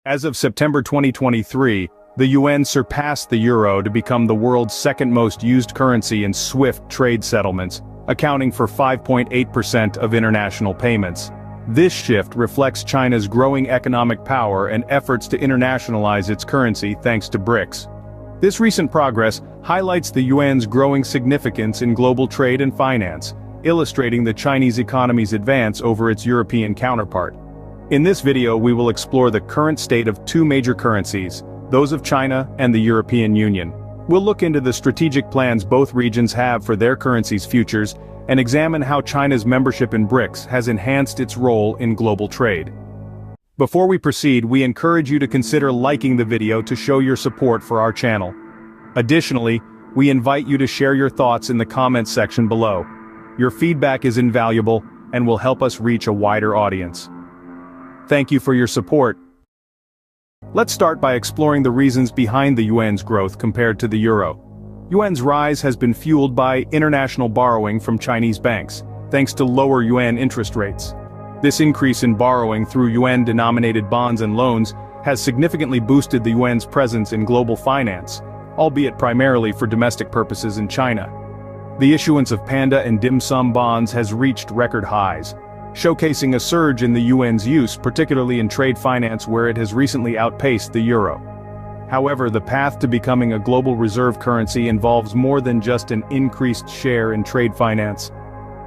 As of September 2023, the yuan surpassed the euro to become the world's second most used currency in SWIFT trade settlements, accounting for 5.8% of international payments. This shift reflects China's growing economic power and efforts to internationalize its currency thanks to BRICS. This recent progress highlights the yuan's growing significance in global trade and finance, illustrating the Chinese economy's advance over its European counterpart. In this video we will explore the current state of two major currencies, those of China and the European Union. We'll look into the strategic plans both regions have for their currency's futures and examine how China's membership in BRICS has enhanced its role in global trade. Before we proceed, we encourage you to consider liking the video to show your support for our channel. Additionally, we invite you to share your thoughts in the comments section below. Your feedback is invaluable and will help us reach a wider audience. Thank you for your support. Let's start by exploring the reasons behind the yuan's growth compared to the euro. Yuan's rise has been fueled by international borrowing from Chinese banks, thanks to lower yuan interest rates. This increase in borrowing through yuan-denominated bonds and loans has significantly boosted the yuan's presence in global finance, albeit primarily for domestic purposes in China. The issuance of panda and dim sum bonds has reached record highs, showcasing a surge in the yuan's use, particularly in trade finance where it has recently outpaced the euro. However, the path to becoming a global reserve currency involves more than just an increased share in trade finance.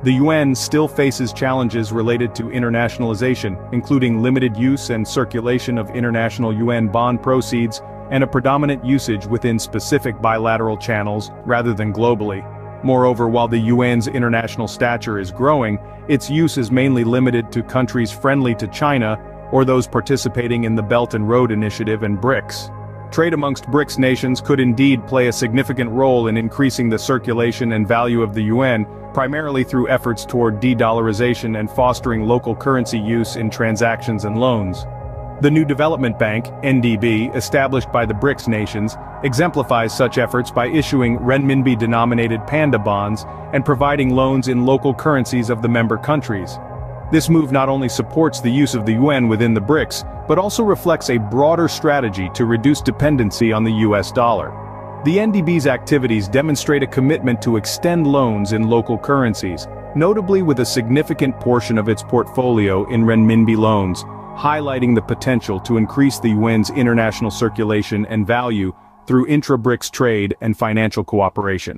The yuan still faces challenges related to internationalization, including limited use and circulation of international yuan bond proceeds, and a predominant usage within specific bilateral channels rather than globally. Moreover, while the yuan's international stature is growing, its use is mainly limited to countries friendly to China or those participating in the Belt and Road Initiative and BRICS. Trade amongst BRICS nations could indeed play a significant role in increasing the circulation and value of the yuan, primarily through efforts toward de-dollarization and fostering local currency use in transactions and loans. The new development bank, NDB, established by the BRICS nations, exemplifies such efforts by issuing renminbi-denominated panda bonds and providing loans in local currencies of the member countries. This move not only supports the use of the yuan within the BRICS, but also reflects a broader strategy to reduce dependency on the US dollar. The NDB's activities demonstrate a commitment to extend loans in local currencies, notably with a significant portion of its portfolio in renminbi loans, highlighting the potential to increase the yuan's international circulation and value through intra-BRICS trade and financial cooperation.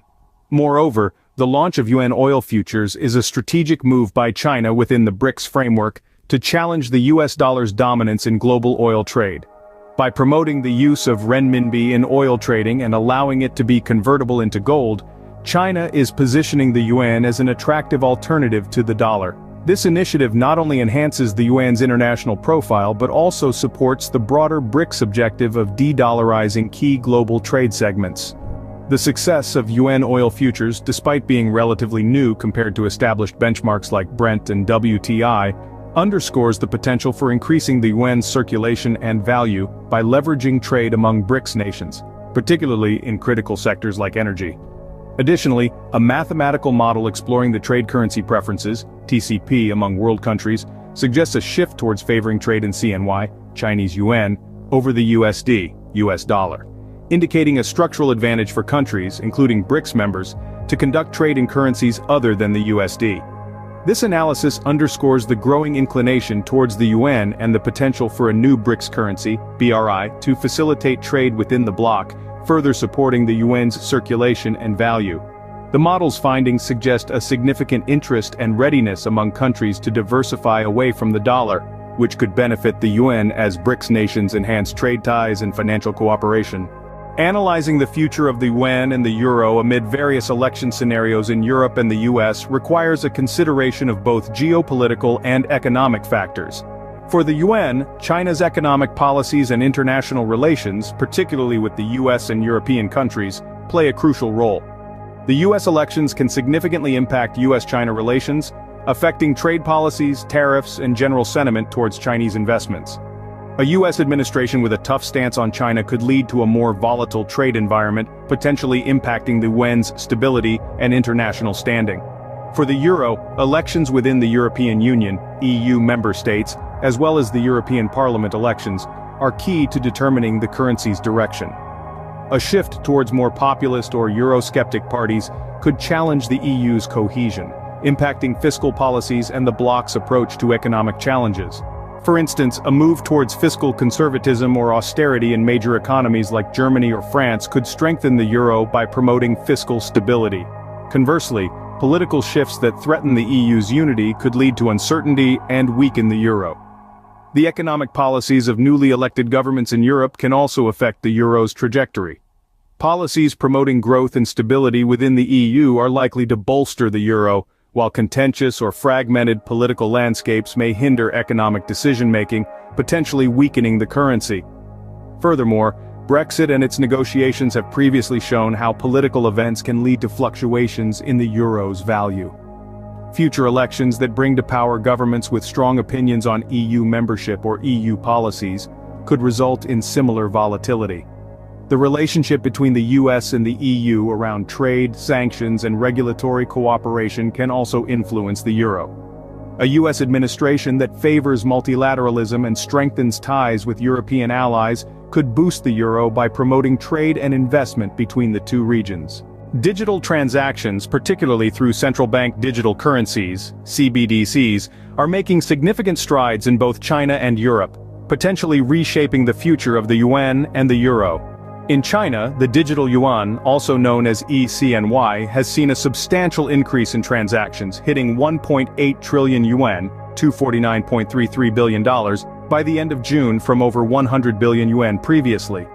Moreover, the launch of yuan oil futures is a strategic move by China within the BRICS framework to challenge the US dollar's dominance in global oil trade. By promoting the use of renminbi in oil trading and allowing it to be convertible into gold, China is positioning the yuan as an attractive alternative to the dollar. This initiative not only enhances the yuan's international profile but also supports the broader BRICS objective of de-dollarizing key global trade segments. The success of yuan oil futures, despite being relatively new compared to established benchmarks like Brent and WTI, underscores the potential for increasing the yuan's circulation and value by leveraging trade among BRICS nations, particularly in critical sectors like energy. Additionally, a mathematical model exploring the trade currency preferences, TCP, among world countries, suggests a shift towards favoring trade in CNY, Chinese Yuan, over the USD, US dollar, indicating a structural advantage for countries, including BRICS members, to conduct trade in currencies other than the USD. This analysis underscores the growing inclination towards the yuan and the potential for a new BRICS currency, BRI, to facilitate trade within the bloc, further supporting the yuan's circulation and value. The model's findings suggest a significant interest and readiness among countries to diversify away from the dollar, which could benefit the yuan as BRICS nations enhance trade ties and financial cooperation. Analyzing the future of the yuan and the euro amid various election scenarios in Europe and the US requires a consideration of both geopolitical and economic factors. For the yuan, China's economic policies and international relations, particularly with the US and European countries, play a crucial role. The US elections can significantly impact US-China relations, affecting trade policies, tariffs, and general sentiment towards Chinese investments. A US administration with a tough stance on China could lead to a more volatile trade environment, potentially impacting the yuan's stability and international standing. For the euro, elections within the European Union, EU member states, as well as the European Parliament elections, are key to determining the currency's direction. A shift towards more populist or Eurosceptic parties could challenge the EU's cohesion, impacting fiscal policies and the bloc's approach to economic challenges. For instance, a move towards fiscal conservatism or austerity in major economies like Germany or France could strengthen the euro by promoting fiscal stability. Conversely, political shifts that threaten the EU's unity could lead to uncertainty and weaken the euro. The economic policies of newly elected governments in Europe can also affect the euro's trajectory. Policies promoting growth and stability within the EU are likely to bolster the euro, while contentious or fragmented political landscapes may hinder economic decision-making, potentially weakening the currency. Furthermore, Brexit and its negotiations have previously shown how political events can lead to fluctuations in the euro's value. Future elections that bring to power governments with strong opinions on EU membership or EU policies could result in similar volatility. The relationship between the US and the EU around trade, sanctions, and regulatory cooperation can also influence the euro. A US administration that favors multilateralism and strengthens ties with European allies could boost the euro by promoting trade and investment between the two regions. Digital transactions, particularly through central bank digital currencies, CBDCs, are making significant strides in both China and Europe, potentially reshaping the future of the yuan and the euro. In China, the digital yuan, also known as eCNY, has seen a substantial increase in transactions, hitting 1.8 trillion yuan, $249.33 billion, by the end of June from over 100 billion yuan previously.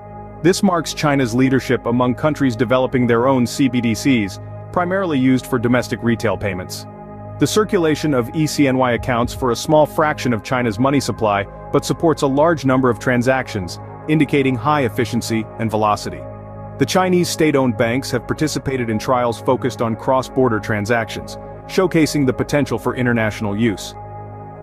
This marks China's leadership among countries developing their own CBDCs, primarily used for domestic retail payments. The circulation of eCNY accounts for a small fraction of China's money supply, but supports a large number of transactions, indicating high efficiency and velocity. The Chinese state-owned banks have participated in trials focused on cross-border transactions, showcasing the potential for international use.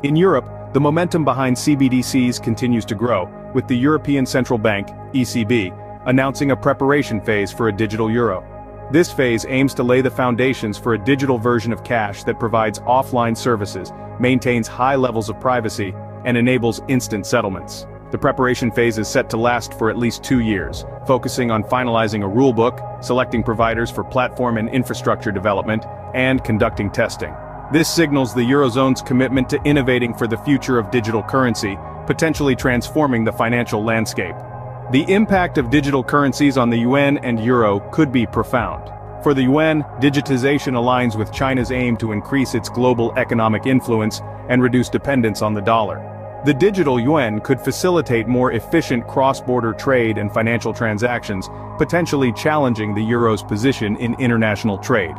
In Europe, the momentum behind CBDCs continues to grow, with the European Central Bank, ECB, announcing a preparation phase for a digital euro. This phase aims to lay the foundations for a digital version of cash that provides offline services, maintains high levels of privacy, and enables instant settlements. The preparation phase is set to last for at least 2 years, focusing on finalizing a rulebook, selecting providers for platform and infrastructure development, and conducting testing. This signals the Eurozone's commitment to innovating for the future of digital currency, potentially transforming the financial landscape. The impact of digital currencies on the yuan and euro could be profound. For the yuan, digitization aligns with China's aim to increase its global economic influence and reduce dependence on the dollar. The digital yuan could facilitate more efficient cross-border trade and financial transactions, potentially challenging the euro's position in international trade.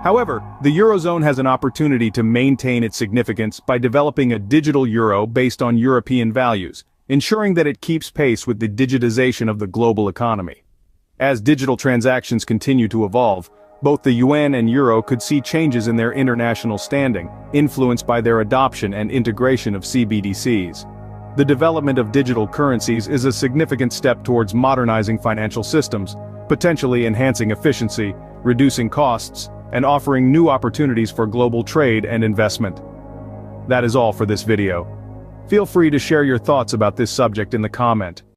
However, the Eurozone has an opportunity to maintain its significance by developing a digital euro based on European values, ensuring that it keeps pace with the digitization of the global economy. As digital transactions continue to evolve, both the yuan and euro could see changes in their international standing, influenced by their adoption and integration of CBDCs. The development of digital currencies is a significant step towards modernizing financial systems, potentially enhancing efficiency, reducing costs, and offering new opportunities for global trade and investment. That is all for this video. Feel free to share your thoughts about this subject in the comment